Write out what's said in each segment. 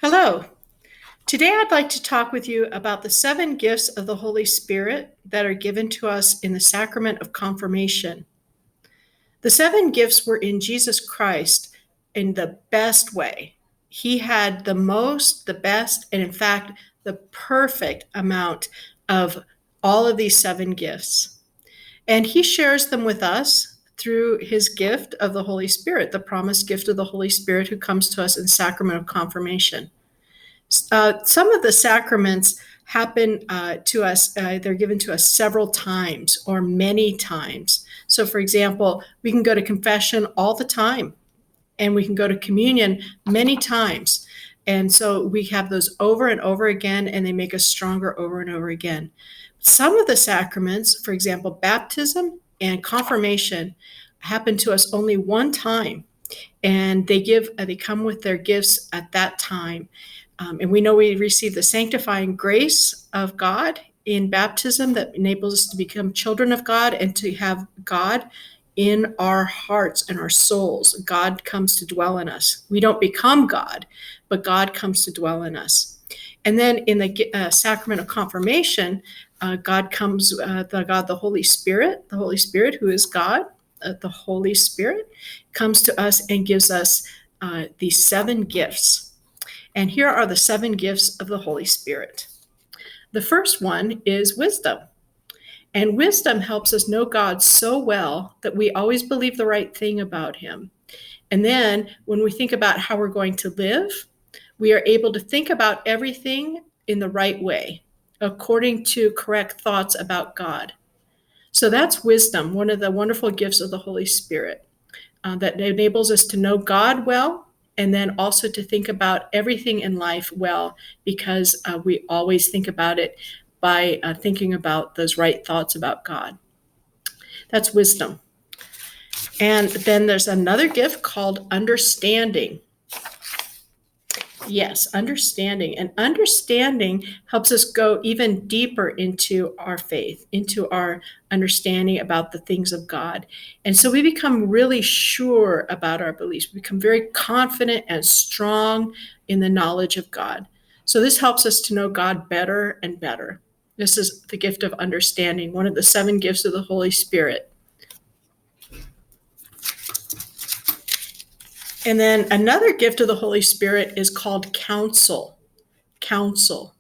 Hello. Today I'd like to talk with you about the 7 gifts of the Holy Spirit that are given to us in the sacrament of confirmation. The 7 gifts were in Jesus Christ in the best way. He had the most, the best, and in fact, the perfect amount of all of these 7 gifts. And he shares them with us through his gift of the Holy Spirit, the promised gift of the Holy Spirit who comes to us in sacrament of confirmation. Some of the sacraments happen to us, they're given to us several times or many times. So, for example, we can go to confession all the time, and we can go to communion many times. And so we have those over and over again, and they make us stronger over and over again. Some of the sacraments, for example, baptism and confirmation, happen to us only one time, and they come with their gifts at that time. And we know we receive the sanctifying grace of God in baptism that enables us to become children of God and to have God in our hearts and our souls. God comes to dwell in us. We don't become God, but God comes to dwell in us. And then in the sacrament of confirmation, God comes, the Holy Spirit, who is God, the Holy Spirit, comes to us and gives us these 7 gifts. And here are the 7 gifts of the Holy Spirit. The first one is wisdom. And wisdom helps us know God so well that we always believe the right thing about him. And then when we think about how we're going to live, we are able to think about everything in the right way, according to correct thoughts about God. So that's wisdom, one of the wonderful gifts of the Holy Spirit, that enables us to know God well, and then also to think about everything in life well, because we always think about it by thinking about those right thoughts about God. That's wisdom. And then there's another gift called understanding. Yes, understanding. And understanding helps us go even deeper into our faith, into our understanding about the things of God. And so we become really sure about our beliefs. We become very confident and strong in the knowledge of God. So this helps us to know God better and better. This is the gift of understanding, one of the 7 gifts of the Holy Spirit. And then another gift of the Holy Spirit is called counsel. Counsel.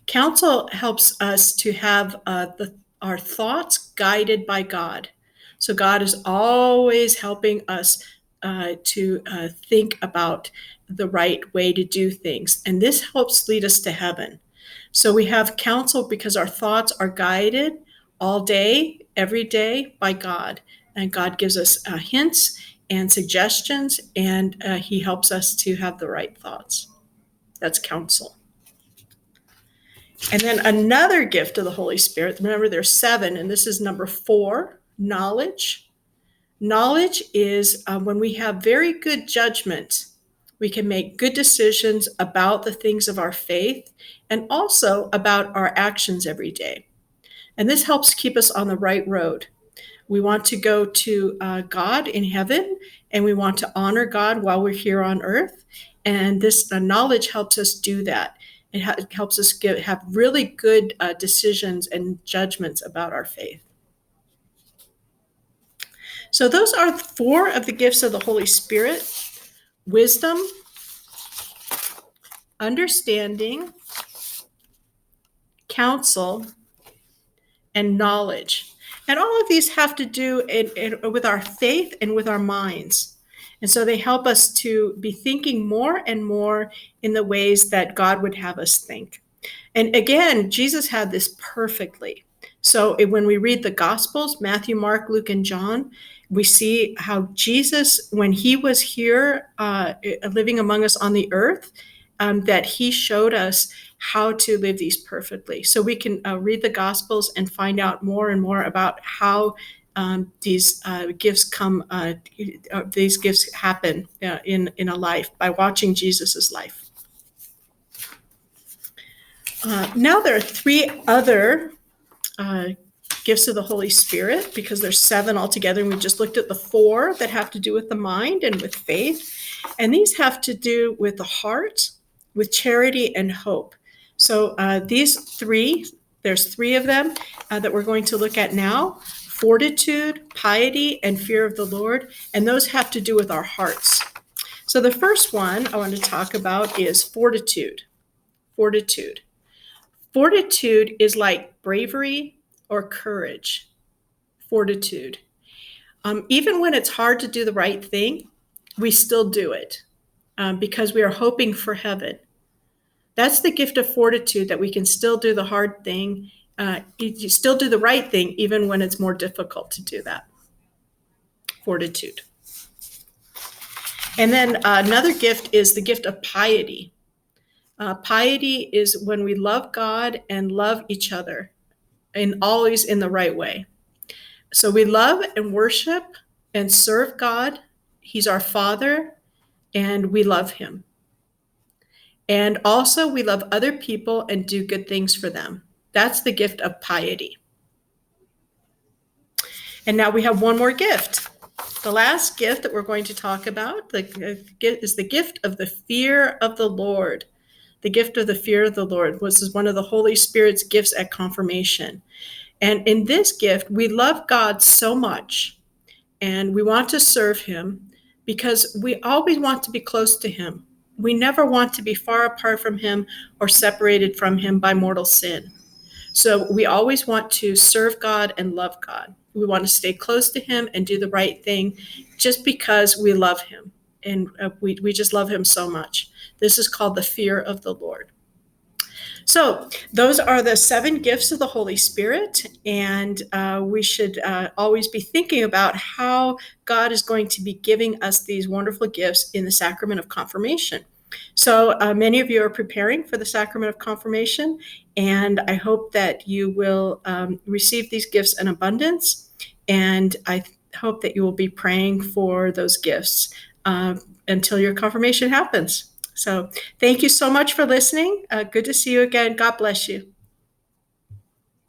Counsel helps us to have our thoughts guided by God. So God is always helping us to think about the right way to do things. And this helps lead us to heaven. So we have counsel because our thoughts are guided all day, every day by God. And God gives us hints and suggestions, and he helps us to have the right thoughts. That's counsel. And then another gift of the Holy Spirit, remember there's 7, and this is number 4, knowledge. Knowledge is when we have very good judgment, we can make good decisions about the things of our faith and also about our actions every day. And this helps keep us on the right road. We want to go to God in heaven, and we want to honor God while we're here on earth. And this knowledge helps us do that. It helps us have really good decisions and judgments about our faith. So those are 4 of the gifts of the Holy Spirit: wisdom, understanding, counsel, and knowledge. And all of these have to do with our faith and with our minds. And so they help us to be thinking more and more in the ways that God would have us think. And again, Jesus had this perfectly. So when we read the Gospels, Matthew, Mark, Luke, and John, we see how Jesus, when he was here living among us on the earth, that he showed us how to live these perfectly. So we can read the Gospels and find out more and more about how these gifts happen in a life by watching Jesus's life. Now there are 3 other gifts of the Holy Spirit, because there's 7 altogether, and we just looked at the 4 that have to do with the mind and with faith. And these have to do with the heart, with charity and hope. So there's three of them that we're going to look at now: fortitude, piety, and fear of the Lord. And those have to do with our hearts. So the first one I want to talk about is fortitude. Fortitude. Fortitude is like bravery or courage. Fortitude. Even when it's hard to do the right thing, we still do it because we are hoping for heaven. That's the gift of fortitude, that we can still do the hard thing, you still do the right thing, even when it's more difficult to do that. Fortitude. And then another gift is the gift of piety. Piety is when we love God and love each other, and always in the right way. So we love and worship and serve God. He's our Father, and we love him. And also we love other people and do good things for them. That's the gift of piety. And now we have one more gift. The last gift that we're going to talk about is the gift of the fear of the Lord. The gift of the fear of the Lord was one of the Holy Spirit's gifts at confirmation. And in this gift, we love God so much, and we want to serve him because we always want to be close to him. We never want to be far apart from him or separated from him by mortal sin. So we always want to serve God and love God. We want to stay close to him and do the right thing just because we love him. And we just love him so much. This is called the fear of the Lord. So those are the 7 gifts of the Holy Spirit, and we should always be thinking about how God is going to be giving us these wonderful gifts in the sacrament of confirmation. So many of you are preparing for the sacrament of confirmation, and I hope that you will receive these gifts in abundance, and I hope that you will be praying for those gifts until your confirmation happens. So thank you so much for listening. Good to see you again. God bless you.